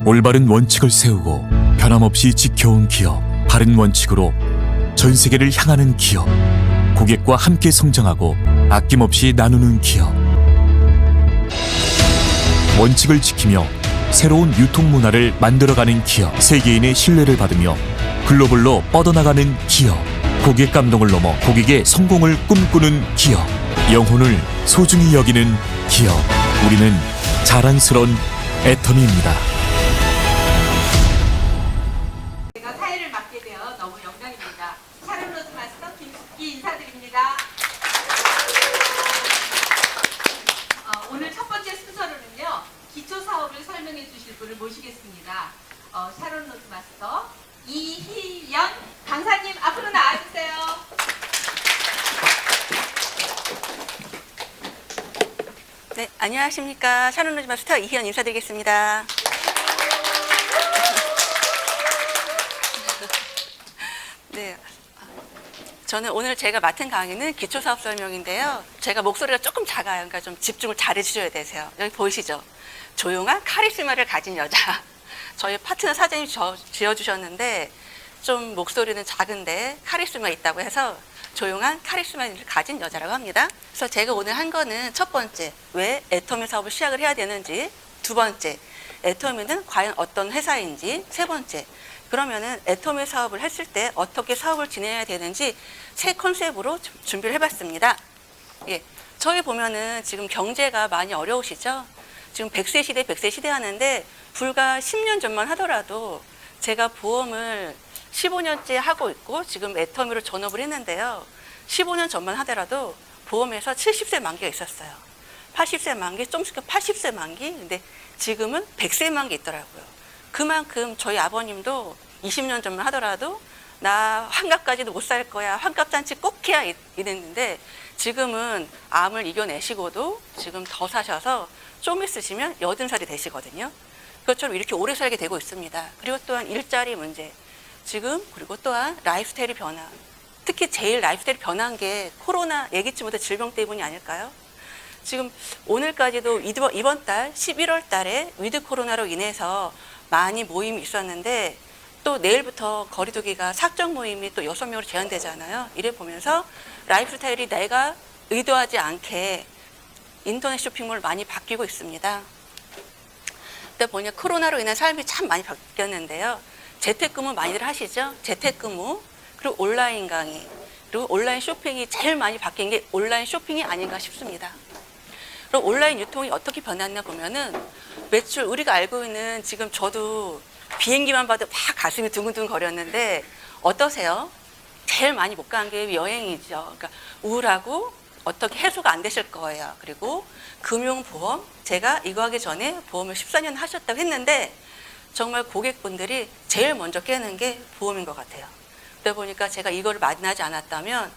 올바른 원칙을 세우고 변함없이 지켜온 기업, 바른 원칙으로 전 세계를 향하는 기업, 고객과 함께 성장하고 아낌없이 나누는 기업. 원칙을 지키며 새로운 유통 문화를 만들어가는 기업, 세계인의 신뢰를 받으며 글로벌로 뻗어나가는 기업, 고객 감동을 넘어 고객의 성공을 꿈꾸는 기업, 영혼을 소중히 여기는 기업. 우리는 자랑스러운 애터미입니다. 제가 사회를 맡게 되어 너무 영광입니다. 샤론 로즈 마스터 김숙기 인사드립니다. 오늘 첫 번째 순서로는요, 기초 사업을 설명해 주실 분을 모시겠습니다. 샤론 로즈 마스터 이희연 강사님 앞으로 나와주세요. 네, 안녕하십니까. 샤론 로즈 마스터 이희연 인사드리겠습니다. 네, 저는 오늘 제가 맡은 강의는 기초사업 설명인데요. 제가 목소리가 조금 작아요. 그러니까 좀 집중을 잘 해주셔야 되세요. 여기 보이시죠? 조용한 카리스마를 가진 여자. 저희 파트너 사장님이 지어주셨는데 좀 목소리는 작은데 카리스마 있다고 해서 조용한 카리스마를 가진 여자라고 합니다. 그래서 제가 오늘 한 거는 첫 번째, 왜 애터미 사업을 시작을 해야 되는지, 두 번째, 애터미는 과연 어떤 회사인지, 세 번째, 그러면은 애터미 사업을 했을 때 어떻게 사업을 진행해야 되는지 세 컨셉으로 준비를 해봤습니다. 예, 저희 보면은 지금 경제가 많이 어려우시죠? 지금 100세 시대, 100세 시대 하는데 불과 10년 전만 하더라도 제가 보험을 15년째 하고 있고 지금 애터미로 전업을 했는데요. 15년 전만 하더라도 보험에서 70세 만기가 있었어요. 80세 만기, 좀 있으면 80세 만기, 근데 지금은 100세 만기 있더라고요. 그만큼 저희 아버님도 20년 전만 하더라도 나 환갑까지도 못 살 거야, 환갑잔치 꼭 해야 이랬는데 지금은 암을 이겨내시고도 지금 더 사셔서 좀 있으시면 80살이 되시거든요. 그것처럼 이렇게 오래 살게 되고 있습니다. 그리고 또한 일자리 문제, 지금 그리고 또한 라이프스타일이 변화, 특히 제일 라이프스타일이 변한 게 코로나 예기치 못한 질병 때문이 아닐까요? 지금 오늘까지도 이번 달 11월 달에 위드 코로나로 인해서 많이 모임이 있었는데 또 내일부터 거리두기가 사적 모임이 또 6명으로 제한되잖아요. 이래 보면서 라이프스타일이 내가 의도하지 않게 인터넷 쇼핑몰 많이 바뀌고 있습니다. 그때 보니 코로나로 인한 삶이 참 많이 바뀌었는데요. 재택근무 많이들 하시죠? 재택근무, 그리고 온라인 강의, 그리고 온라인 쇼핑이 제일 많이 바뀐 게 온라인 쇼핑이 아닌가 싶습니다. 그럼 온라인 유통이 어떻게 변했나 보면은 매출, 우리가 알고 있는, 지금 저도 비행기만 봐도 막 가슴이 두근두근 거렸는데 어떠세요? 제일 많이 못 간 게 여행이죠. 그러니까 우울하고 어떻게 해소가 안 되실 거예요. 그리고 금융보험, 제가 이거 하기 전에 보험을 14년 하셨다고 했는데 정말 고객분들이 제일 먼저 깨는 게 보험인 것 같아요. 그러다 보니까 제가 이거를 만나지 않았다면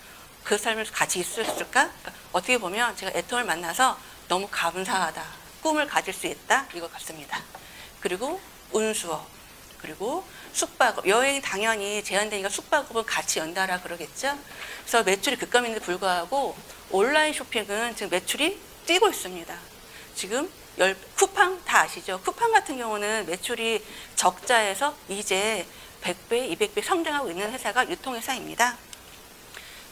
그 삶을 같이 있었을까? 그러니까 어떻게 보면 제가 애터미를 만나서 너무 감사하다, 꿈을 가질 수 있다, 이거 같습니다. 그리고 운수업, 그리고 숙박업, 여행이 당연히 제한되니까 숙박업은 같이 연달아 그러겠죠. 그래서 매출이 급감인데 불구하고 온라인 쇼핑은 지금 매출이 뛰고 있습니다. 지금 쿠팡 다 아시죠? 쿠팡 같은 경우는 매출이 적자에서 이제 100배, 200배 성장하고 있는 회사가 유통회사입니다.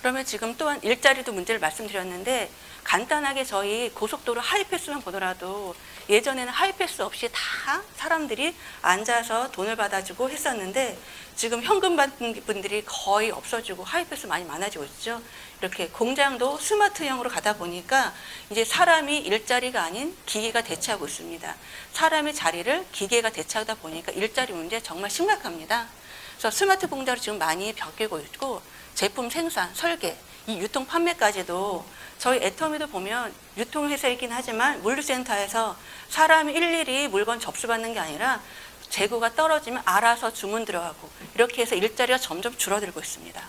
그러면 지금 또한 일자리도 문제를 말씀드렸는데 간단하게 저희 고속도로 하이패스만 보더라도 예전에는 하이패스 없이 다 사람들이 앉아서 돈을 받아주고 했었는데 지금 현금 받는 분들이 거의 없어지고 하이패스 많이 많아지고 있죠. 이렇게 공장도 스마트형으로 가다 보니까 이제 사람이 일자리가 아닌 기계가 대체하고 있습니다. 사람의 자리를 기계가 대체하다 보니까 일자리 문제 정말 심각합니다. 그래서 스마트 공장으로 지금 많이 바뀌고 있고 제품 생산, 설계, 이 유통 판매까지도 저희 애터미도 보면 유통회사이긴 하지만 물류센터에서 사람이 일일이 물건 접수받는 게 아니라 재고가 떨어지면 알아서 주문 들어가고 이렇게 해서 일자리가 점점 줄어들고 있습니다.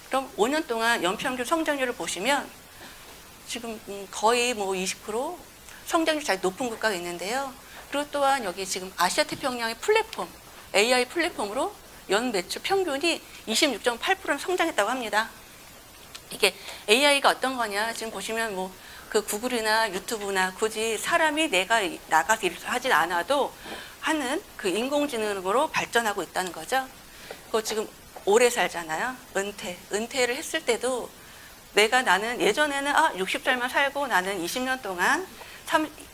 그럼 5년 동안 연평균 성장률을 보시면 지금 거의 뭐 20% 성장률이 잘 높은 국가가 있는데요. 그리고 또한 여기 지금 아시아 태평양의 플랫폼, AI 플랫폼으로 연 매출 평균이 26.8%는 성장했다고 합니다. 이게 AI가 어떤 거냐, 지금 보시면 뭐 그 구글이나 유튜브나 굳이 사람이 내가 나가서 일을 하진 않아도 하는 그 인공지능으로 발전하고 있다는 거죠. 그거 지금 오래 살잖아요. 은퇴를 했을 때도 나는 예전에는 60살만 살고 나는 20년 동안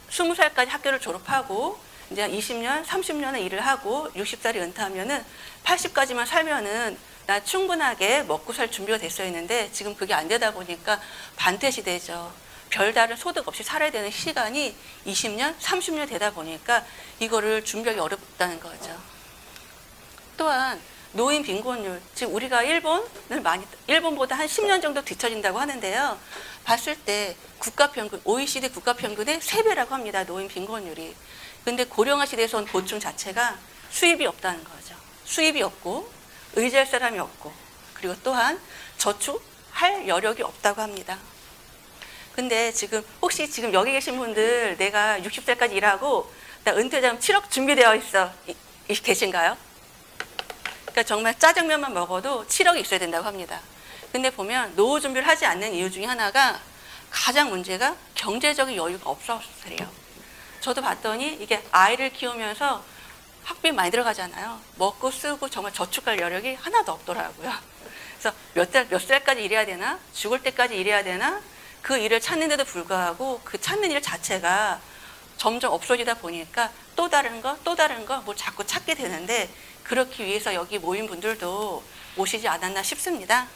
20살까지 학교를 졸업하고 이제 20년, 30년의 일을 하고 60살이 은퇴하면은 80까지만 살면은 나 충분하게 먹고 살 준비가 됐어 있는데 지금 그게 안 되다 보니까 반태 시대죠. 별다른 소득 없이 살아야 되는 시간이 20년, 30년 되다 보니까 이거를 준비하기 어렵다는 거죠. 또한 노인 빈곤율, 지금 우리가 일본보다 한 10년 정도 뒤처진다고 하는데요. 봤을 때 OECD 국가 평균의 3배라고 합니다. 노인 빈곤율이. 근데 고령화 시대에서 온 보충 자체가 수입이 없다는 거죠. 수입이 없고 의지할 사람이 없고 그리고 또한 저축할 여력이 없다고 합니다. 근데 혹시 지금 여기 계신 분들 내가 60살까지 일하고 나 은퇴자금 7억 준비되어 있어 계신가요? 그러니까 정말 짜장면만 먹어도 7억이 있어야 된다고 합니다. 근데 보면 노후 준비를 하지 않는 이유 중에 하나가 가장 문제가 경제적인 여유가 없어서래요. 저도 봤더니 이게 아이를 키우면서 학비 많이 들어가잖아요. 먹고 쓰고 정말 저축할 여력이 하나도 없더라고요. 그래서 몇 살까지 일해야 되나? 죽을 때까지 일해야 되나? 그 일을 찾는데도 불구하고 그 찾는 일 자체가 점점 없어지다 보니까 또 다른 거 뭘 자꾸 찾게 되는데 그렇기 위해서 여기 모인 분들도 오시지 않았나 싶습니다.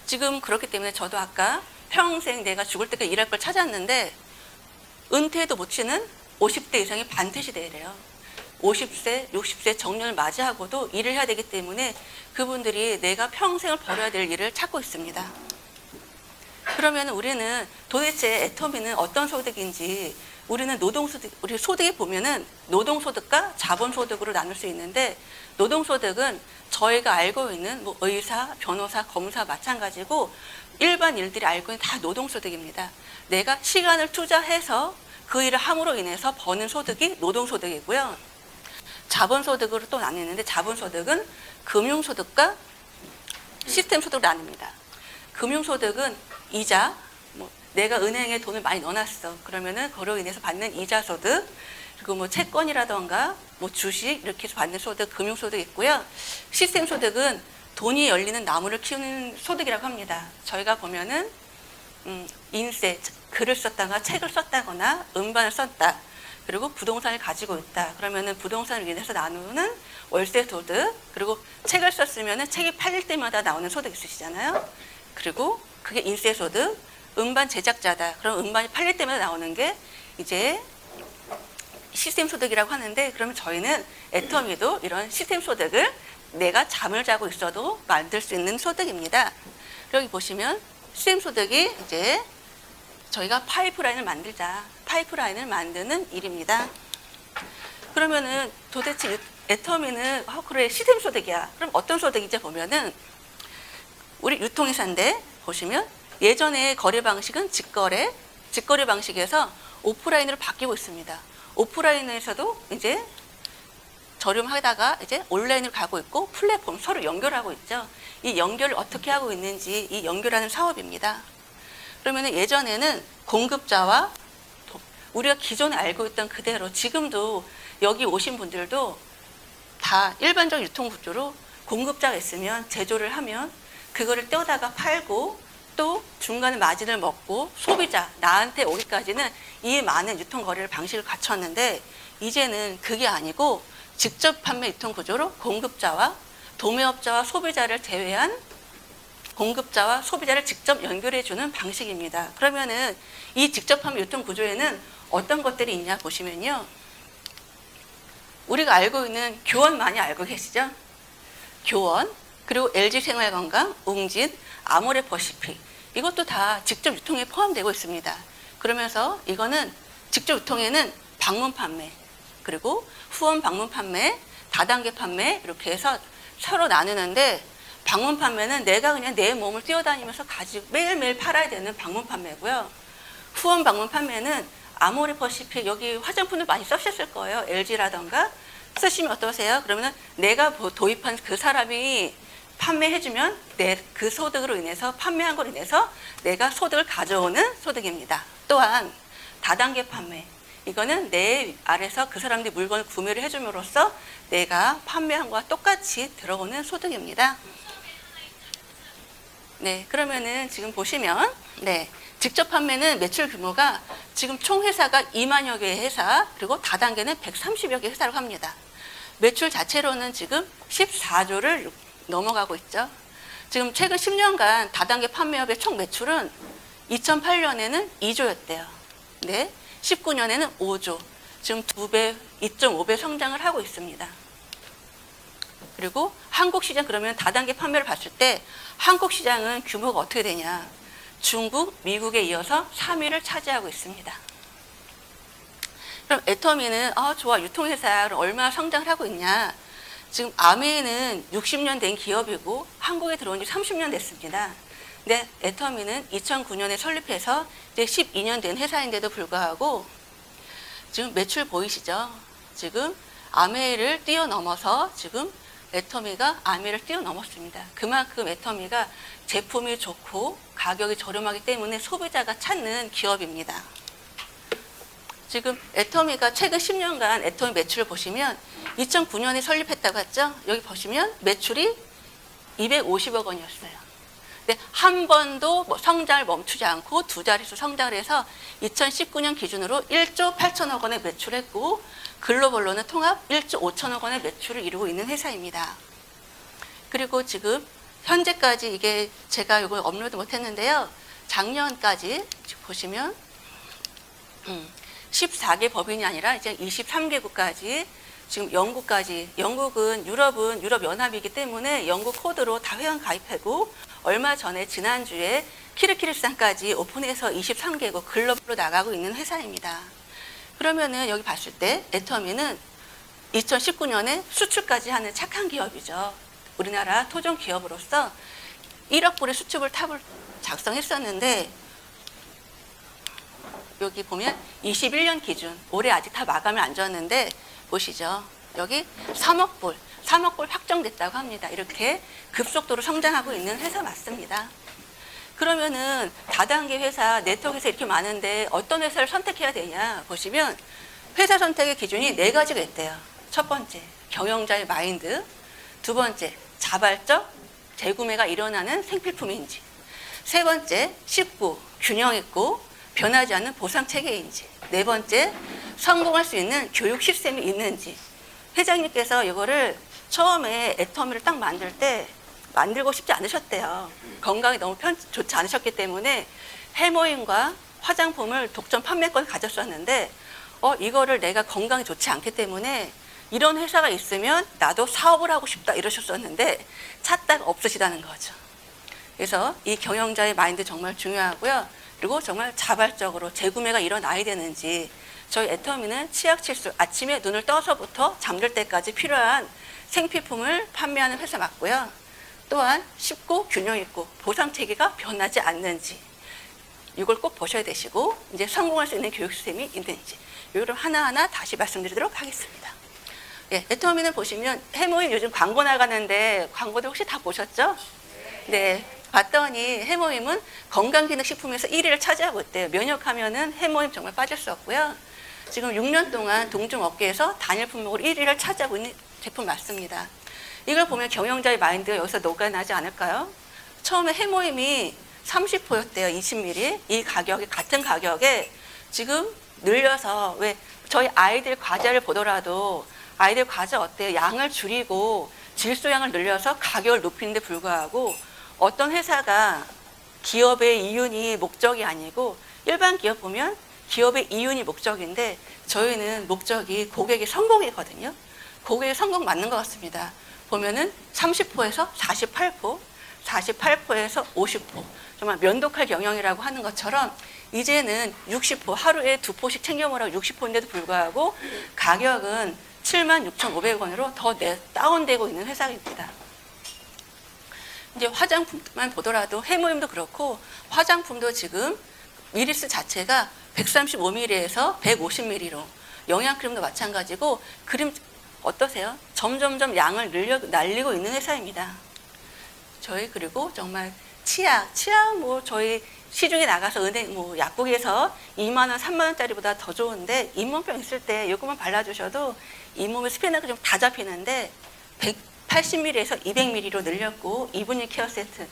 지금 그렇기 때문에 저도 아까 평생 내가 죽을 때까지 일할 걸 찾았는데 은퇴도 못 치는 50대 이상의 반퇴 시대래요. 50세, 60세 정년을 맞이하고도 일을 해야 되기 때문에 그분들이 내가 평생을 벌어야 될 일을 찾고 있습니다. 그러면 우리는 도대체 애터미는 어떤 소득인지 우리는 우리 소득에 보면은 노동소득과 자본소득으로 나눌 수 있는데 노동소득은 저희가 알고 있는 뭐 의사, 변호사, 검사 마찬가지고 일반 일들이 알고 있는 다 노동소득입니다. 내가 시간을 투자해서 그 일을 함으로 인해서 버는 소득이 노동소득이고요. 자본소득으로 또 나뉘는데 자본소득은 금융소득과 시스템소득으로 나뉩니다. 금융소득은 이자, 내가 은행에 돈을 많이 넣어놨어. 그러면은 그로 인해서 받는 이자 소득, 그리고 채권이라던가 주식 이렇게 해서 받는 소득, 금융소득 있고요. 시스템 소득은 돈이 열리는 나무를 키우는 소득이라고 합니다. 저희가 보면은 인쇄, 글을 썼다가 책을 썼다거나 음반을 썼다. 그리고 부동산을 가지고 있다. 그러면은 부동산을 인해서 나누는 월세 소득, 그리고 책을 썼으면은 책이 팔릴 때마다 나오는 소득이 있으시잖아요. 그리고 그게 인쇄 소득, 음반 제작자다. 그럼 음반이 팔릴 때마다 나오는 게 이제 시스템 소득이라고 하는데 그러면 저희는 애터미도 이런 시스템 소득을 내가 잠을 자고 있어도 만들 수 있는 소득입니다. 여기 보시면 시스템 소득이 이제 저희가 파이프라인을 만들자. 파이프라인을 만드는 일입니다. 그러면은 도대체 애터미는 그래 시스템 소득이야. 그럼 어떤 소득이지 보면은 우리 유통회사인데 보시면 예전의 거래 방식은 직거래 방식에서 오프라인으로 바뀌고 있습니다. 오프라인에서도 이제 저렴하다가 이제 온라인으로 가고 있고 플랫폼 서로 연결하고 있죠. 이 연결을 어떻게 하고 있는지 이 연결하는 사업입니다. 그러면 예전에는 공급자와 우리가 기존에 알고 있던 그대로 지금도 여기 오신 분들도 다 일반적 유통 구조로 공급자가 있으면 제조를 하면 그거를 떼어다가 팔고 또 중간에 마진을 먹고 소비자 나한테 오기까지는 이 많은 유통 거래 방식을 갖췄는데 이제는 그게 아니고 직접 판매 유통 구조로 공급자와 도매업자와 소비자를 제외한 공급자와 소비자를 직접 연결해 주는 방식입니다. 그러면은 이 직접 판매 유통 구조에는 어떤 것들이 있냐 보시면요. 우리가 알고 있는 교원 많이 알고 계시죠? 교원, 그리고 LG생활건강, 웅진, 아모레퍼시픽 이것도 다 직접 유통에 포함되고 있습니다. 그러면서 이거는 직접 유통에는 방문 판매, 그리고 후원 방문 판매, 다단계 판매 이렇게 해서 서로 나누는데 방문 판매는 내가 그냥 내 몸을 뛰어다니면서 가지고 매일매일 팔아야 되는 방문 판매고요. 후원 방문 판매는 아모레퍼시픽 여기 화장품을 많이 쓰셨을 거예요. LG라던가 쓰시면 어떠세요? 그러면 내가 도입한 그 사람이 판매해주면 내 그 소득으로 인해서 판매한 걸로 인해서 내가 소득을 가져오는 소득입니다. 또한 다단계 판매 이거는 내 아래서 그 사람들이 물건을 구매를 해줌으로써 내가 판매한 것과 똑같이 들어오는 소득입니다. 네, 그러면은 지금 보시면, 네, 직접 판매는 매출 규모가 지금 총 회사가 2만여 개의 회사, 그리고 다단계는 130여 개 회사라고 합니다. 매출 자체로는 지금 14조를 넘어가고 있죠. 지금 최근 10년간 다단계 판매업의 총 매출은 2008년에는 2조였대요. 네, 19년에는 5조. 지금 2배, 2.5배 성장을 하고 있습니다. 그리고 한국 시장, 그러면 다단계 판매를 봤을 때 한국 시장은 규모가 어떻게 되냐? 중국, 미국에 이어서 3위를 차지하고 있습니다. 그럼 애터미는 좋아, 유통회사 얼마나 성장을 하고 있냐? 지금 아메이는 60년 된 기업이고 한국에 들어온 지 30년 됐습니다. 근데 애터미는 2009년에 설립해서 이제 12년 된 회사인데도 불구하고 지금 매출 보이시죠? 지금 아메이를 뛰어넘어서 지금 애터미가 아메이를 뛰어넘었습니다. 그만큼 애터미가 제품이 좋고 가격이 저렴하기 때문에 소비자가 찾는 기업입니다. 지금 애터미가 최근 10년간 애터미 매출을 보시면 2009년에 설립했다고 했죠? 여기 보시면 매출이 250억 원이었어요. 근데 한 번도 성장을 멈추지 않고 두 자릿수 성장을 해서 2019년 기준으로 1조 8천억 원의 매출했고 글로벌로는 통합 1조 5천억 원의 매출을 이루고 있는 회사입니다. 그리고 지금 현재까지 이게 제가 이걸 업로드 못했는데요. 작년까지 보시면 14개 법인이 아니라 이제 23개국까지 지금 영국까지, 영국은 유럽 연합이기 때문에 영국 코드로 다 회원 가입하고 얼마 전에 지난주에 키르키르스탄까지 오픈해서 23개국 글로벌로 나가고 있는 회사입니다. 그러면은 여기 봤을 때 애터미는 2019년에 수출까지 하는 착한 기업이죠. 우리나라 토종 기업으로서 1억 불의 수출을 탑을 작성했었는데 여기 보면 21년 기준, 올해 아직 다 마감이 안 졌는데 보시죠. 여기 3억 불 확정됐다고 합니다. 이렇게 급속도로 성장하고 있는 회사 맞습니다. 그러면은 다단계 회사, 네트워크 회사 이렇게 많은데 어떤 회사를 선택해야 되냐 보시면 회사 선택의 기준이 4가지가 있대요. 첫 번째, 경영자의 마인드. 두 번째, 자발적 재구매가 일어나는 생필품인지. 세 번째, 쉽고 균형 있고 변하지 않는 보상 체계인지. 네 번째, 성공할 수 있는 교육 시스템이 있는지. 회장님께서 이거를 처음에 애터미를 딱 만들 때 만들고 싶지 않으셨대요. 건강이 너무 좋지 않으셨기 때문에 해모임과 화장품을 독점 판매권을 가졌었는데 이거를 내가 건강이 좋지 않기 때문에 이런 회사가 있으면 나도 사업을 하고 싶다 이러셨었는데 찾다가 없으시다는 거죠. 그래서 이 경영자의 마인드 정말 중요하고요. 그리고 정말 자발적으로 재구매가 일어나야 되는지. 저희 애터미는 치약칠수, 아침에 눈을 떠서부터 잠들 때까지 필요한 생필품을 판매하는 회사 맞고요. 또한 쉽고 균형 있고 보상 체계가 변하지 않는지 이걸 꼭 보셔야 되시고 이제 성공할 수 있는 교육 시스템이 있는지 이걸 하나하나 다시 말씀드리도록 하겠습니다. 예, 애터미는 보시면 해모임 요즘 광고 나가는데 광고들 혹시 다 보셨죠? 네. 봤더니 해모임은 건강기능식품에서 1위를 차지하고 있대요. 면역하면은 해모임 정말 빠질 수 없고요. 지금 6년 동안 동종업계에서 단일 품목으로 1위를 차지하고 있는 제품 맞습니다. 이걸 보면 경영자의 마인드가 여기서 녹아나지 않을까요? 처음에 해모임이 30호였대요. 20ml. 이 가격이 같은 가격에 지금 늘려서 왜 저희 아이들 과자를 보더라도 아이들 과자 어때요? 양을 줄이고 질소량을 늘려서 가격을 높이는데 불구하고 어떤 회사가 기업의 이윤이 목적이 아니고 일반 기업 보면 기업의 이윤이 목적인데 저희는 목적이 고객의 성공이거든요. 고객의 성공 맞는 것 같습니다. 보면은 30%에서 48%, 48%에서 50%. 정말 면도칼 경영이라고 하는 것처럼 이제는 60% 하루에 2포씩 챙겨 먹으라고 60%인데도 불구하고 가격은 76,500원으로 더 다운되고 있는 회사입니다. 이제 화장품만 보더라도 해모임도 그렇고 화장품도 지금 미리스 자체가 135ml에서 150ml로 영양크림도 마찬가지고 크림 어떠세요? 점점점 양을 날리고 있는 회사입니다. 저희 그리고 정말 치약 뭐 저희 시중에 나가서 은행 뭐 약국에서 2만 원, 3만 원짜리보다 더 좋은데 잇몸병 있을 때 이것만 발라주셔도 잇몸에 스피나가 좀 다 잡히는데 180ml에서 200ml로 늘렸고 이브닝 케어 세트.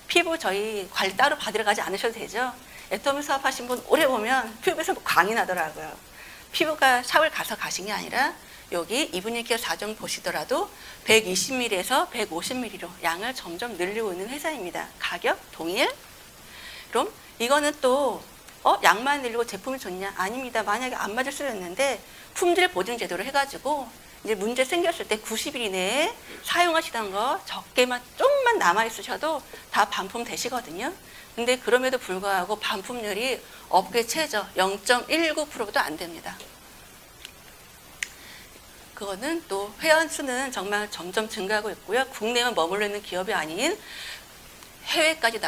피부 저희 관리 따로 받으러 가지 않으셔도 되죠. 애터미 사업하신 분 오래 보면 피부에서 광이 나더라고요. 피부가 샤워를 가서 가신 게 아니라 여기 이브닝 케어 4종 보시더라도 120ml에서 150ml로 양을 점점 늘리고 있는 회사입니다. 가격 동일? 그럼 이거는 또 양만 늘리고 제품이 좋냐? 아닙니다. 만약에 안 맞을 수도 있는데 품질 보증 제도를 해가지고 이제 문제 생겼을 때 90일 이내에 사용하시던 거 적게만 좀만 남아 있으셔도 다 반품 되시거든요. 근데 그럼에도 불구하고 반품률이 업계 최저 0.19%도 안 됩니다. 그거는 또 회원 수는 정말 점점 증가하고 있고요. 국내만 머물러 있는 기업이 아닌 해외까지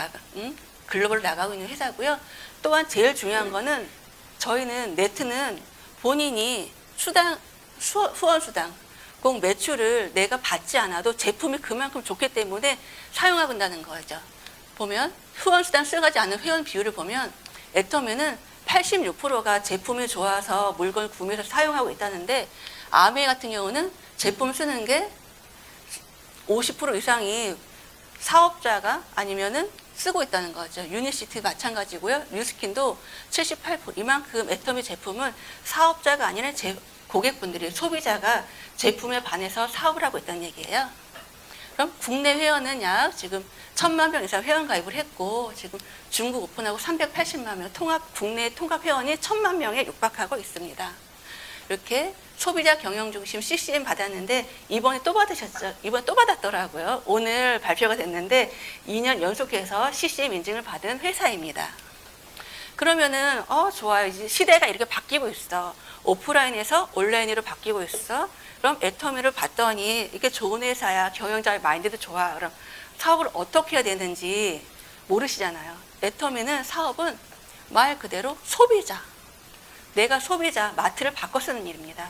글로벌 나가고 있는 회사고요. 또한 제일 중요한 거는 저희는 네트는 본인이 후원 수당, 꼭 매출을 내가 받지 않아도 제품이 그만큼 좋기 때문에 사용하고 있다는 거죠. 보면 후원 수당 수령하지 않는 회원 비율을 보면 애터미는 86%가 제품이 좋아서 물건을 구매해서 사용하고 있다는데 아메 같은 경우는 제품 쓰는 게 50% 이상이 사업자가 아니면은 쓰고 있다는 거죠. 유니시티 마찬가지고요. 뉴스킨도 78%. 이만큼 애터미 제품은 사업자가 아니라 고객분들이 소비자가 제품에 반해서 사업을 하고 있다는 얘기예요. 그럼 국내 회원은 약 지금 1,000만 명 이상 회원 가입을 했고 지금 중국 오픈하고 380만 명 국내 통합 회원이 1,000만 명에 육박하고 있습니다. 이렇게 소비자 경영 중심 CCM 받았는데 이번에 또 받으셨죠? 이번에 또 받았더라고요. 오늘 발표가 됐는데 2년 연속해서 CCM 인증을 받은 회사입니다. 그러면은 좋아요. 이제 시대가 이렇게 바뀌고 있어. 오프라인에서 온라인으로 바뀌고 있어. 그럼 애터미를 봤더니 이게 좋은 회사야. 경영자의 마인드도 좋아. 그럼 사업을 어떻게 해야 되는지 모르시잖아요. 애터미는 사업은 말 그대로 소비자. 내가 소비자, 마트를 바꿔 쓰는 일입니다.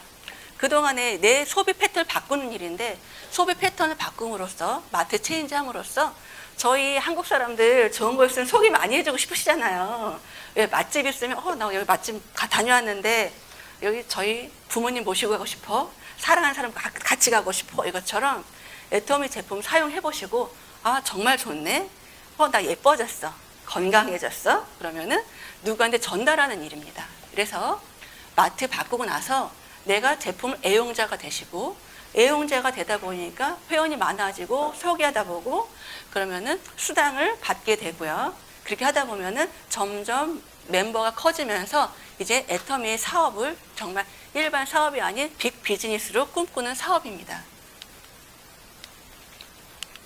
그동안에 내 소비 패턴을 바꾸는 일인데 소비 패턴을 바꿈으로써 마트 체인지함으로써 저희 한국 사람들 좋은 거 있으면 소개 많이 해주고 싶으시잖아요. 왜 맛집 있으면 나 여기 맛집 다녀왔는데 여기 저희 부모님 모시고 가고 싶어. 사랑하는 사람 같이 가고 싶어. 이것처럼 애터미 제품 사용해 보시고 정말 좋네. 나 예뻐졌어. 건강해졌어. 그러면은 누구한테 전달하는 일입니다. 그래서 마트 바꾸고 나서 내가 제품 애용자가 되시고 애용자가 되다 보니까 회원이 많아지고 소개하다 보고 그러면은 수당을 받게 되고요. 그렇게 하다 보면은 점점 멤버가 커지면서 이제 애터미의 사업을 정말 일반 사업이 아닌 빅 비즈니스로 꿈꾸는 사업입니다.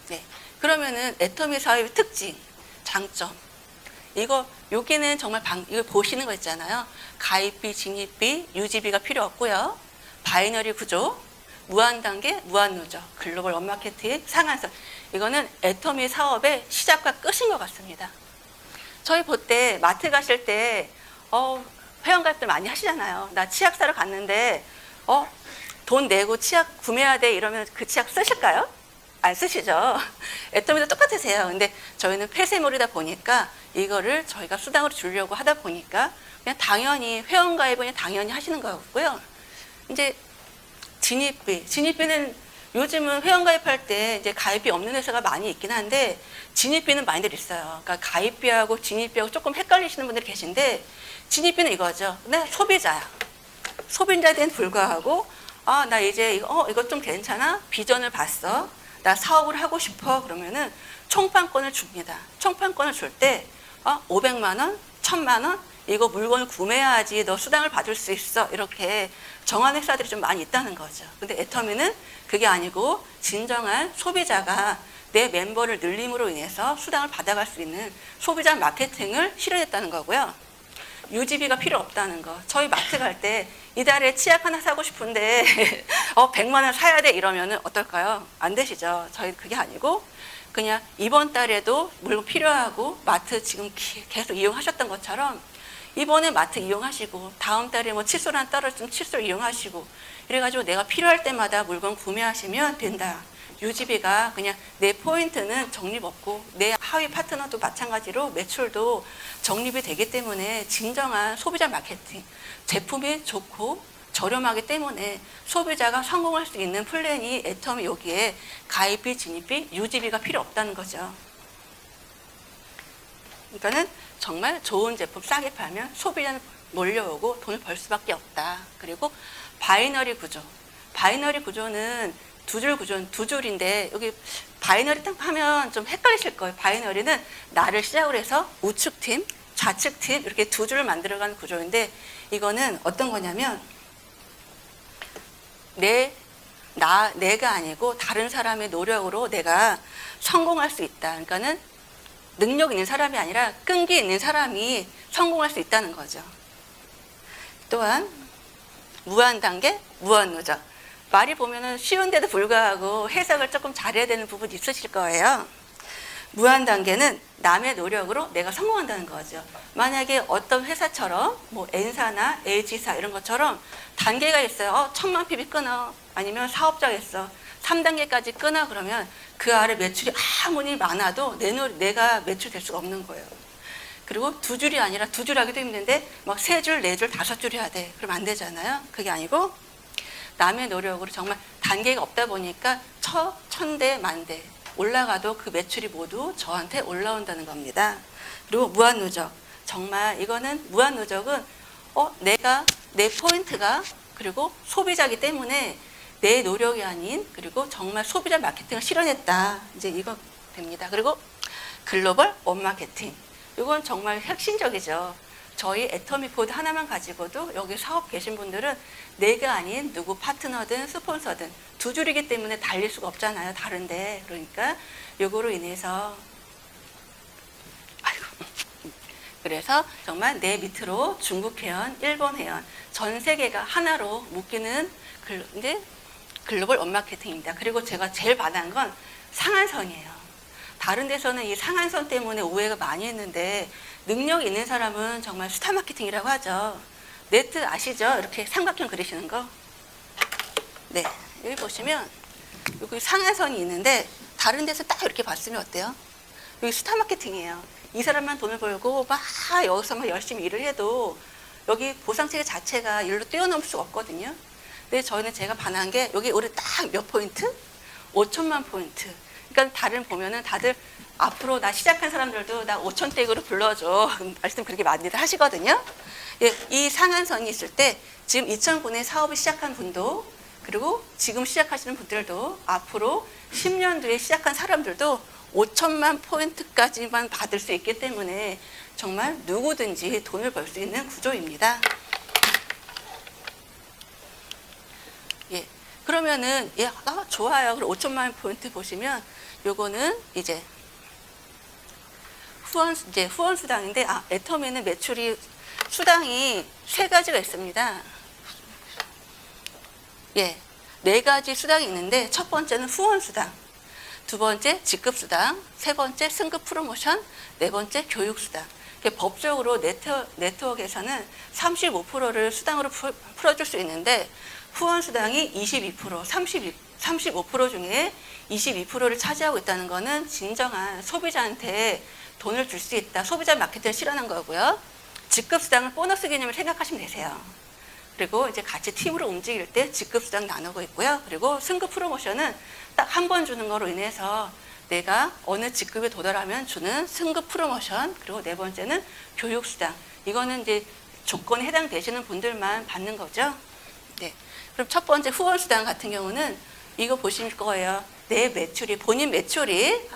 네. 그러면은 애터미 사업의 특징, 장점. 여기는 정말 이거 보시는 거 있잖아요. 가입비, 진입비, 유지비가 필요 없고요. 바이너리 구조, 무한 단계, 무한 누적, 글로벌 원마케팅, 상한선. 이거는 애터미 사업의 시작과 끝인 것 같습니다. 저희 볼 때 마트 가실 때 회원 가입들 많이 하시잖아요. 나 치약 사러 갔는데 돈 내고 치약 구매해야 돼 이러면 그 치약 쓰실까요? 안 쓰시죠. 애터미도 똑같으세요. 근데 저희는 폐쇄물이다 보니까 이거를 저희가 수당으로 주려고 하다 보니까 그냥 당연히 회원 가입은 그냥 당연히 하시는 거고요. 이제 진입비는 요즘은 회원 가입할 때 이제 가입비 없는 회사가 많이 있긴 한데 진입비는 많이들 있어요. 그러니까 가입비하고 진입비하고 조금 헷갈리시는 분들이 계신데 진입비는 이거죠. 내가 소비자야. 소비자에는 불구하고 나 이제 이거 좀 괜찮아? 비전을 봤어. 나 사업을 하고 싶어. 그러면은 총판권을 줍니다. 총판권을 줄 때 500만 원, 1000만 원 이거 물건을 구매해야지 너 수당을 받을 수 있어. 이렇게 정한 회사들이 좀 많이 있다는 거죠. 근데 애터미는 그게 아니고 진정한 소비자가 내 멤버를 늘림으로 인해서 수당을 받아갈 수 있는 소비자 마케팅을 실현했다는 거고요. 유지비가 필요 없다는 거. 저희 마트 갈 때 이달에 치약 하나 사고 싶은데 100만 원 사야 돼 이러면은 어떨까요? 안 되시죠. 저희 그게 아니고 그냥 이번 달에도 물건 필요하고 마트 지금 계속 이용하셨던 것처럼 이번에 마트 이용하시고 다음 달에 뭐 칫솔 한 떨어지면 칫솔 이용하시고 이래가지고 내가 필요할 때마다 물건 구매하시면 된다. 유지비가 그냥 내 포인트는 적립 없고 내 하위 파트너도 마찬가지로 매출도 적립이 되기 때문에 진정한 소비자 마케팅, 제품이 좋고 저렴하기 때문에 소비자가 성공할 수 있는 플랜이 애터미 여기에 가입비, 진입비, 유지비가 필요 없다는 거죠. 그러니까는 정말 좋은 제품 싸게 팔면 소비자는 몰려오고 돈을 벌 수밖에 없다. 그리고 바이너리 구조. 바이너리 구조는 두 줄인데 여기 바이너리 딱 하면 좀 헷갈리실 거예요. 바이너리는 나를 시작으로 해서 우측팀, 좌측팀 이렇게 두 줄을 만들어가는 구조인데 이거는 어떤 거냐면 내가 아니고 다른 사람의 노력으로 내가 성공할 수 있다. 그러니까는 능력 있는 사람이 아니라 끈기 있는 사람이 성공할 수 있다는 거죠. 또한 무한 단계, 무한 누적. 말이 보면은 쉬운데도 불구하고 해석을 조금 잘해야 되는 부분이 있으실 거예요. 무한 단계는 남의 노력으로 내가 성공한다는 거죠. 만약에 어떤 회사처럼 뭐 N사나 LG사 이런 것처럼 단계가 있어요. 1000만 PB 끊어. 아니면 사업자가 있어. 3단계까지 끊어. 그러면 그 아래 매출이 아무리 많아도 내가 매출될 수가 없는 거예요. 그리고 두 줄이 아니라 두 줄 하기도 힘든데 막 세 줄, 네 줄, 다섯 줄 해야 돼. 그럼 안 되잖아요. 그게 아니고 남의 노력으로 정말 단계가 없다 보니까 천대, 만대 올라가도 그 매출이 모두 저한테 올라온다는 겁니다. 그리고 무한 누적. 정말 이거는 무한 누적은 내가 내 포인트가 그리고 소비자이기 때문에 내 노력이 아닌 그리고 정말 소비자 마케팅을 실현했다. 이제 이거 됩니다. 그리고 글로벌 원 마케팅. 이건 정말 혁신적이죠. 저희 애터미 코드 하나만 가지고도 여기 사업 계신 분들은 내가 아닌 누구 파트너든 스폰서든 두 줄이기 때문에 달릴 수가 없잖아요. 다른데. 그러니까 요거로 인해서 그래서 정말 내 밑으로 중국 회원, 일본 회원 전 세계가 하나로 묶이는 글로벌 원마케팅입니다. 그리고 제가 제일 반한 건 상한선이에요. 다른 데서는 이 상한선 때문에 오해가 많이 했는데 능력 있는 사람은 정말 스타 마케팅이라고 하죠. 네트 아시죠? 이렇게 삼각형 그리시는 거. 네, 여기 보시면 여기 상한선이 있는데 다른 데서 딱 이렇게 봤으면 어때요? 여기 스타 마케팅이에요. 이 사람만 돈을 벌고 막 여기서만 열심히 일을 해도 여기 보상체계 자체가 일로 뛰어넘을 수가 없거든요. 근데 저희는 제가 반한 게 여기 우리 딱 몇 포인트? 5천만 포인트. 그러니까 다른 보면은 다들 앞으로 나 시작한 사람들도 나 5천대으로 불러줘. 말씀 그렇게 많이들 하시거든요. 예, 이 상한선이 있을 때 지금 2009년에 사업을 시작한 분도 그리고 지금 시작하시는 분들도 앞으로 10년 뒤에 시작한 사람들도 5천만 포인트까지만 받을 수 있기 때문에 정말 누구든지 돈을 벌 수 있는 구조입니다. 예, 그러면은 좋아요. 그럼 5천만 포인트 보시면 요거는 이제 후원 수당인데 애터미는 매출이 수당이 세 가지가 있습니다. 예, 네 가지 수당이 있는데 첫 번째는 후원 수당, 두 번째 직급 수당, 세 번째 승급 프로모션, 네 번째 교육 수당. 법적으로 네트워크에서는 35%를 수당으로 풀어줄 수 있는데 후원 수당이 22%, 35% 중에 22%를 차지하고 있다는 것은 진정한 소비자한테 돈을 줄 수 있다. 소비자 마케팅을 실현한 거고요. 직급 수당은 보너스 개념을 생각하시면 되세요. 그리고 이제 같이 팀으로 움직일 때 직급 수당 나누고 있고요. 그리고 승급 프로모션은 딱 한 번 주는 거로 인해서 내가 어느 직급에 도달하면 주는 승급 프로모션, 그리고 네 번째는 교육 수당. 이거는 이제 조건에 해당되시는 분들만 받는 거죠. 네. 그럼 첫 번째 후원 수당 같은 경우는 이거 보실 거예요. 내 매출이, 본인 매출이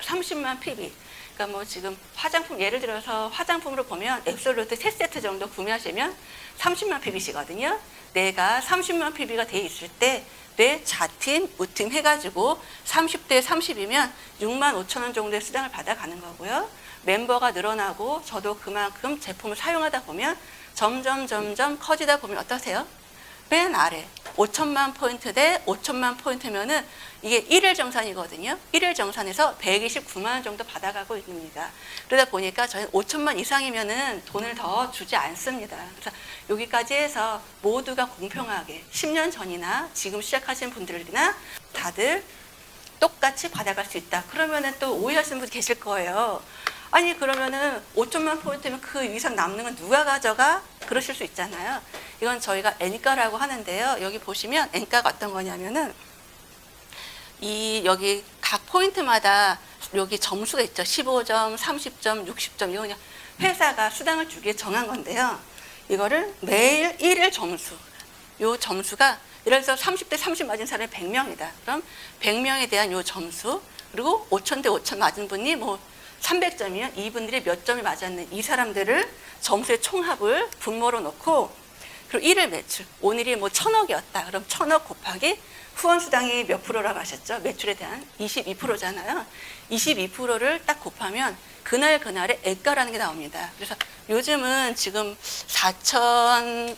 30만 PB. 그러니까 뭐 지금 화장품, 예를 들어서 화장품으로 보면 앱솔루트 3세트 정도 구매하시면 30만 PB시거든요. 내가 30만 PB가 돼 있을 때 내 자팀, 우팀 해가지고 30대 30이면 6만 5천 원 정도의 수당을 받아가는 거고요. 멤버가 늘어나고 저도 그만큼 제품을 사용하다 보면 점점 커지다 보면 어떠세요? 맨 아래 5천만 포인트 대 5천만 포인트면은 이게 1일 정산이거든요. 1일 정산에서 129만 원 정도 받아가고 있습니다. 그러다 보니까 저희는 5천만 이상이면은 돈을 더 주지 않습니다. 그래서 여기까지 해서 모두가 공평하게 10년 전이나 지금 시작하신 분들이나 다들 똑같이 받아갈 수 있다. 그러면은 또 오해하시는 분 계실 거예요. 아니 그러면은 5천만 포인트면 그 이상 남는 건 누가 가져가? 그러실 수 있잖아요. 이건 저희가 N가라고 하는데요. 여기 보시면 N가가 어떤 거냐면은 여기 각 포인트마다 여기 점수가 있죠. 15점, 30점, 60점. 이거 그냥 회사가 수당을 주기에 정한 건데요. 이거를 매일 1일 점수. 요 점수가 예를 들어서 30대 30 맞은 사람이 100명이다. 그럼 100명에 대한 요 점수, 그리고 5천 대 5천 맞은 분이 뭐 300점이면 이분들이 몇 점이 맞았는 이 사람들을 점수의 총합을 분모로 놓고, 그리고 1일 매출, 오늘이 뭐 1,000억이었다. 그럼 1,000억 곱하기 후원수당이 몇 프로라고 하셨죠? 매출에 대한 22%잖아요. 22%를 딱 곱하면 그날의 액가라는 게 나옵니다. 그래서 요즘은 지금 4,050원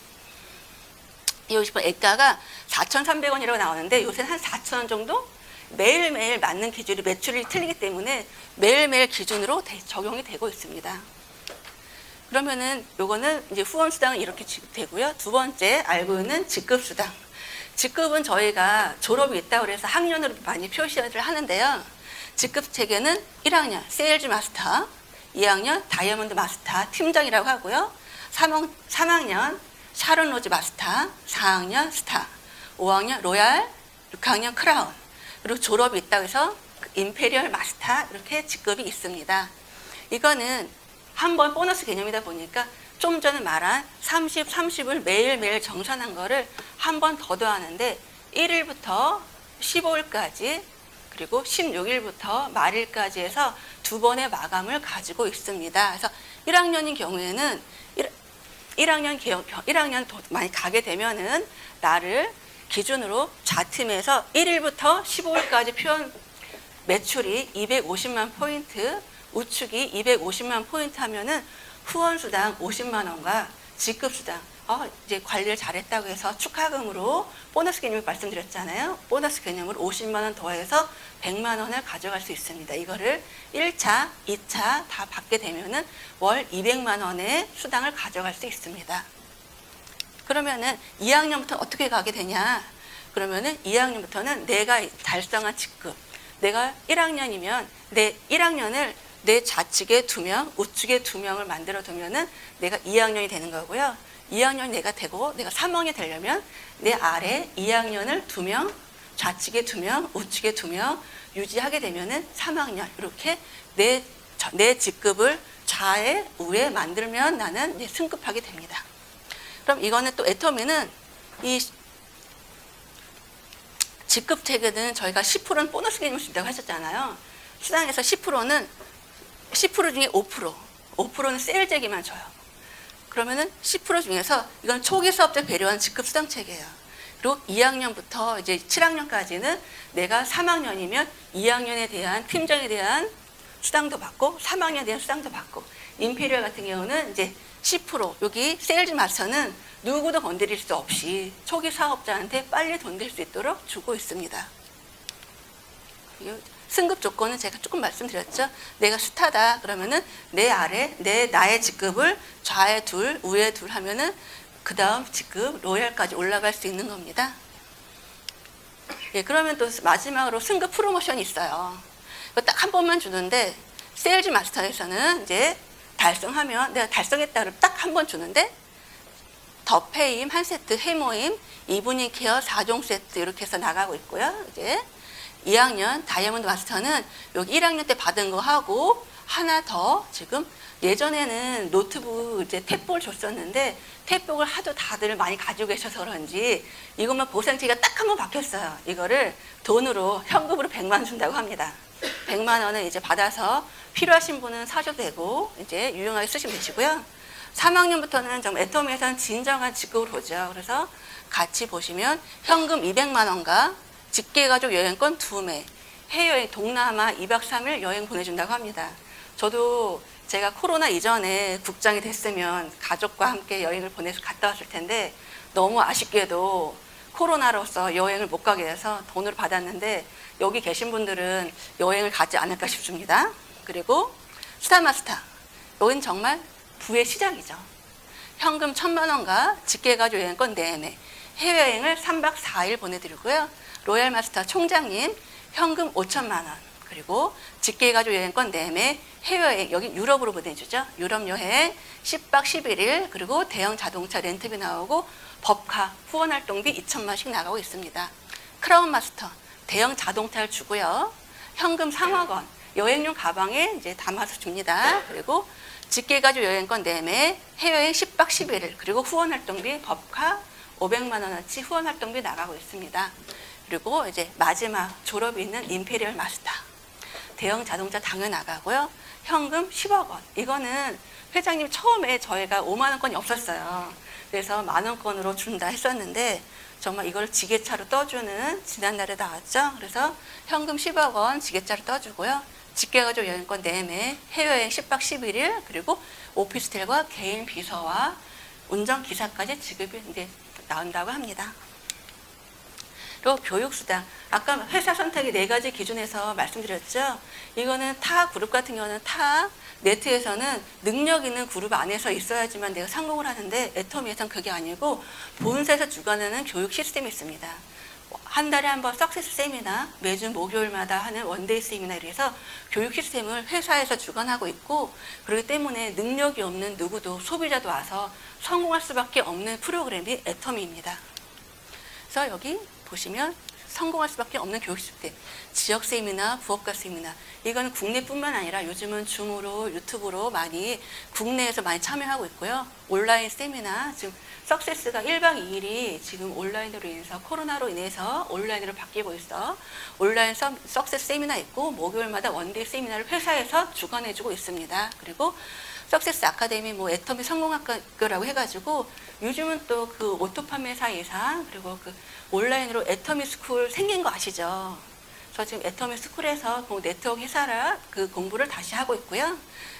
액가가 4,300원이라고 나오는데 요새는 한 4,000원 정도? 매일매일 맞는 기준이 매출이 틀리기 때문에 매일매일 기준으로 적용이 되고 있습니다. 그러면은 요거는 이제 후원수당은 이렇게 지급되고요. 두 번째 알고 있는 직급수당. 직급은 저희가 졸업이 있다고 해서 학년으로 많이 표시를 하는데요. 직급 체계는 1학년 세일즈 마스터, 2학년 다이아몬드 마스터 팀장이라고 하고요. 3학년 샤론 로즈 마스터, 4학년 스타, 5학년 로얄, 6학년 크라운, 그리고 졸업이 있다고 해서 임페리얼 마스터 이렇게 직급이 있습니다. 이거는 한번 보너스 개념이다 보니까 좀 전에 말한 30, 30을 매일매일 정산한 거를 한 번 더 더하는데 1일부터 15일까지 그리고 16일부터 말일까지 해서 두 번의 마감을 가지고 있습니다. 그래서 1학년인 경우에는 1학년 더 많이 가게 되면은 나를 기준으로 좌팀에서 1일부터 15일까지 표현 매출이 250만 포인트, 우측이 250만 포인트 하면은 후원수당 50만 원과 직급수당, 이제 관리를 잘했다고 해서 축하금으로 보너스 개념을 말씀드렸잖아요. 보너스 개념으로 50만 원 더해서 100만 원을 가져갈 수 있습니다. 이거를 1차, 2차 다 받게 되면은 월 200만 원의 수당을 가져갈 수 있습니다. 그러면은 2학년부터 어떻게 가게 되냐? 그러면은 2학년부터는 내가 달성한 직급, 내가 1학년이면 내 1학년을 내 좌측에 2명, 우측에 2명을 만들어 두면은 내가 2학년이 되는 거고요. 2학년이 내가 되고 내가 3학년이 되려면 내 아래 2학년을 2명, 좌측에 2명, 우측에 2명 유지하게 되면은 3학년 이렇게 내 직급을 좌에 우에 만들면 나는 이제 승급하게 됩니다. 그럼 이거는 또 애터미는 이 직급 체계는 저희가 10%는 보너스 개념을 준다고 하셨잖아요. 수당에서 10%는 10% 중에 5%는 세일제기만 줘요. 그러면은 10% 중에서 이건 초기 사업자 배려한 직급 수당 체계예요. 그리고 2학년부터 이제 7학년까지는 내가 3학년이면 2학년에 대한 팀장에 대한 수당도 받고 3학년에 대한 수당도 받고, 임페리얼 같은 경우는 이제 10% 여기 세일즈 마스터는 누구도 건드릴 수 없이 초기 사업자한테 빨리 돈 될 수 있도록 주고 있습니다. 승급 조건은 제가 조금 말씀드렸죠. 내가 스타다 그러면은 내 아래 나의 직급을 좌에 둘, 우에 둘 하면은 그 다음 직급 로얄까지 올라갈 수 있는 겁니다. 예, 그러면 또 마지막으로 승급 프로모션이 있어요. 딱 한 번만 주는데 세일즈 마스터에서는 이제 달성하면 내가 달성했다 그러면 딱 한 번 주는데 더 페임 한 세트, 해모임, 이브닝 케어 4종 세트 이렇게 해서 나가고 있고요. 이제 2학년 다이아몬드 마스터는 여기 1학년 때 받은 거 하고 하나 더, 지금 예전에는 노트북 이제 탭북을 줬었는데 탭북을 하도 다들 많이 가지고 계셔서 그런지 이것만 보상체가 딱 한 번 바뀌었어요. 이거를 돈으로 현금으로 100만 원 준다고 합니다. 100만 원을 이제 받아서 필요하신 분은 사셔도 되고 이제 유용하게 쓰시면 되시고요. 3학년부터는 좀 애터미에서는 진정한 직급을 보죠. 그래서 같이 보시면 현금 200만 원과 직계가족 여행권 2매, 해외여행 동남아 2박 3일 여행 보내준다고 합니다. 저도 제가 코로나 이전에 국장이 됐으면 가족과 함께 여행을 보내서 갔다 왔을 텐데 너무 아쉽게도 코로나로서 여행을 못 가게 해서 돈을 받았는데 여기 계신 분들은 여행을 가지 않을까 싶습니다. 그리고 스타마스터. 여긴 정말 부의 시작이죠. 현금 1,000만 원과 직계가족 여행권 4매, 해외여행을 3박 4일 보내드리고요. 로얄마스터 총장님 현금 5,000만 원, 그리고 직계가족 여행권 4매, 해외여행, 여기 유럽으로 보내주죠. 유럽 여행 10박 11일, 그리고 대형 자동차 렌트비 나오고 법카 후원활동비 2,000만 원씩 나가고 있습니다. 크라운마스터 대형 자동차를 주고요. 현금 3억 원, 여행용 가방에 이제 담아서 줍니다. 그리고 직계가족 여행권 4매, 해외여행 10박 11일, 그리고 후원활동비 법카 500만 원어치 후원활동비 나가고 있습니다. 그리고 이제 마지막 졸업이 있는 임페리얼 마스터. 대형 자동차 당연 나가고요. 현금 10억 원. 이거는 회장님 처음에 저희가 5만 원권이 없었어요. 그래서 10,000원권으로 준다 했었는데 정말 이걸 지게차로 떠주는 지난날에 나왔죠. 그래서 현금 10억 원 지게차로 떠주고요. 직계가족 여행권 4매, 해외여행 10박 11일, 그리고 오피스텔과 개인 비서와 운전기사까지 지급이 이제 나온다고 합니다. 그리고 교육수당. 아까 회사 선택의 4가지 기준에서 말씀드렸죠. 이거는 타 그룹 같은 경우는 타 네트에서는 능력 있는 그룹 안에서 있어야지만 내가 성공을 하는데 애터미에서는 그게 아니고 본사에서 주관하는 교육 시스템이 있습니다. 한 달에 한 번 석세스 세미나, 매주 목요일마다 하는 원데이 세미나 이래서 교육 시스템을 회사에서 주관하고 있고, 그렇기 때문에 능력이 없는 누구도 소비자도 와서 성공할 수밖에 없는 프로그램이 애터미입니다. 그래서 여기 보시면 성공할 수밖에 없는 교육 시스템, 지역 세미나, 부업가 세미나, 이건 국내뿐만 아니라 요즘은 줌으로, 유튜브로 많이 국내에서 많이 참여하고 있고요. 온라인 세미나, 지금 석세스가 1박 2일이 지금 온라인으로 인해서 코로나로 인해서 온라인으로 바뀌고 있어. 온라인 석세스 세미나 있고 목요일마다 원데이 세미나를 회사에서 주관해주고 있습니다. 그리고 석세스 아카데미 뭐 애터미 성공학교라고 해가지고 요즘은 또 그 오토 판매사 예상, 그리고 그 온라인으로 애터미 스쿨 생긴 거 아시죠? 그래서 지금 애터미 스쿨에서 그 네트워크 회사라 그 공부를 다시 하고 있고요.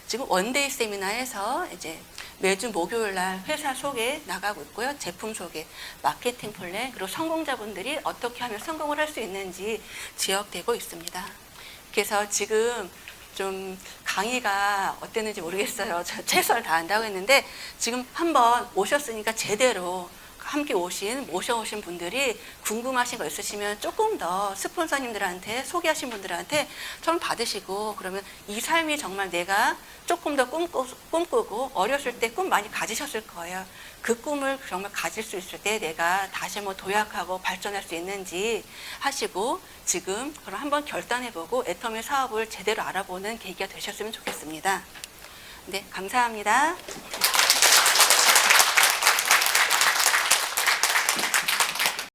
지금 원데이 세미나에서 이제 매주 목요일 날 회사 소개 나가고 있고요. 제품 소개, 마케팅 플랜, 그리고 성공자분들이 어떻게 하면 성공을 할 수 있는지 지역되고 있습니다. 그래서 지금 좀 강의가 어땠는지 모르겠어요. 최선을 다한다고 했는데 지금 한번 오셨으니까 제대로 함께 모셔오신 분들이 궁금하신 거 있으시면 조금 더 스폰서님들한테 소개하신 분들한테 좀 받으시고, 그러면 이 삶이 정말 내가 조금 더 꿈꾸고 어렸을 때 꿈 많이 가지셨을 거예요. 그 꿈을 정말 가질 수 있을 때 내가 다시 한번 도약하고 발전할 수 있는지 하시고 지금 그럼 한번 결단해보고 애터미 사업을 제대로 알아보는 계기가 되셨으면 좋겠습니다. 네, 감사합니다.